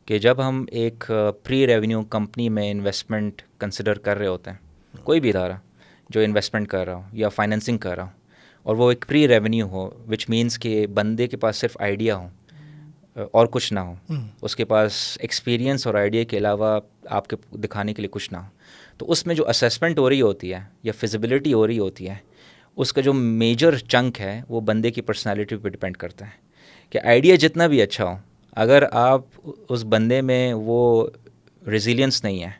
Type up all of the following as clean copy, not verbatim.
कि जब हम एक प्री रेवेन्यू कंपनी में इन्वेस्टमेंट कंसिडर कर रहे होते हैं, कोई भी इदारा जो इन्वेस्टमेंट कर रहा हो या फाइनेंसिंग कर रहा हो, और वो एक प्री रेवेन्यू हो, विच मीन्स कि बंदे के पास सिर्फ आइडिया हो और कुछ ना हो, उसके पास एक्सपीरियंस और आइडिया के अलावा आपके दिखाने के लिए कुछ ना हो, तो उसमें जो असेसमेंट हो रही होती है या फिजिबिलिटी हो रही होती है, उसका जो मेजर चंक है वो बंदे की पर्सनालिटी पे डिपेंड करता है। कि आइडिया जितना भी अच्छा हो, अगर आप उस बंदे में वो रेजिलियंस नहीं है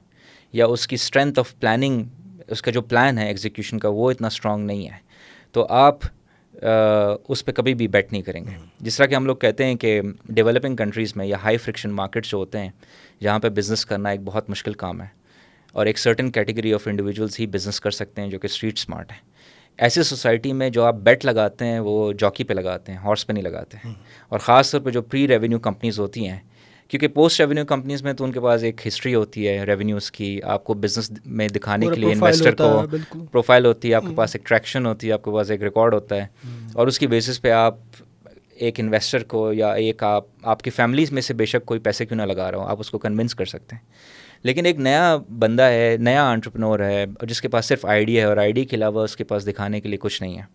या उसकी स्ट्रेंथ ऑफ प्लानिंग, उसका जो प्लान है एग्जीक्यूशन का वो इतना स्ट्रांग नहीं है, तो आप उस पर कभी भी बेट नहीं करेंगे। जिस तरह कि हम लोग कहते हैं कि डेवलपिंग कंट्रीज़ में या हाई फ्रिक्शन मार्केट्स जो होते हैं जहाँ पे बिज़नेस करना एक बहुत मुश्किल काम है और एक certain category of individuals he business कर सकते हैं जो कि स्ट्रीट स्मार्ट है, ऐसी सोसाइटी में जो आप बेट लगाते हैं वो जॉकी पे लगाते हैं, हॉर्स पे नहीं लगाते हैं। और ख़ास तौर पे जो प्री रेवेन्यू कंपनीज़ होती हैं, क्योंकि पोस्ट रेवेन्यू कंपनीज़ में तो उनके पास एक हिस्ट्री होती है रेवेन्यूज़ की, आपको बिज़नेस में दिखाने पूरा के लिए प्रोफाइल इन्वेस्टर होता को है, बिल्कुल। प्रोफाइल होती है, आपके पास एक ट्रैक्शन होती है, आपके पास एक रिकॉर्ड होता है, और उसकी बेसिस पे आप एक इन्वेस्टर को या एक आपकी फैमिलीज़ में से बेशक कोई पैसे क्यों ना लगा रहा हो, आप उसको कन्विंस कर सकते हैं। लेकिन एक नया बंदा है, नया एंटरप्रेन्योर है, और जिसके पास सिर्फ आइडिया है और आइडिया के अलावा उसके पास दिखाने के लिए कुछ नहीं है,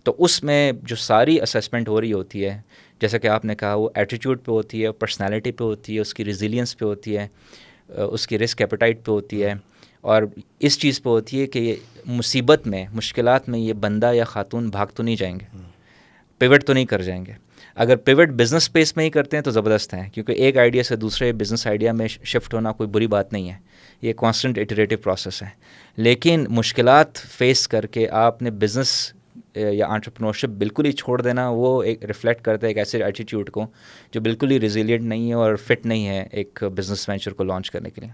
तो उसमें जो सारी असेसमेंट हो रही होती है, जैसा कि आपने कहा, वो एटीट्यूड पे होती है, पर्सनालिटी पे होती है, उसकी रेजिलियंस पे होती है, उसकी रिस्क एपेटाइट पे होती है, और इस चीज़ पे होती है कि मुसीबत में, मुश्किलात में ये बंदा या खातून भाग तो नहीं जाएंगे, पिवट तो नहीं कर जाएंगे। अगर पिवट बिजनेस स्पेस में ही करते हैं तो ज़बरदस्त हैं, क्योंकि एक आइडिया से दूसरे बिजनेस आइडिया में शिफ्ट होना कोई बुरी बात नहीं है, ये कांस्टेंट इटरेटिव प्रोसेस है। लेकिन मुश्किलात फेस करके आपने बिज़नेस या एंटरप्रेन्योरशिप बिल्कुल ही छोड़ देना, वो एक रिफ्लेक्ट करता है एक ऐसे एटीट्यूड को जो बिल्कुल ही रेजिलिएंट नहीं है और फिट नहीं है एक बिज़नेस वेंचर को लॉन्च करने के लिए।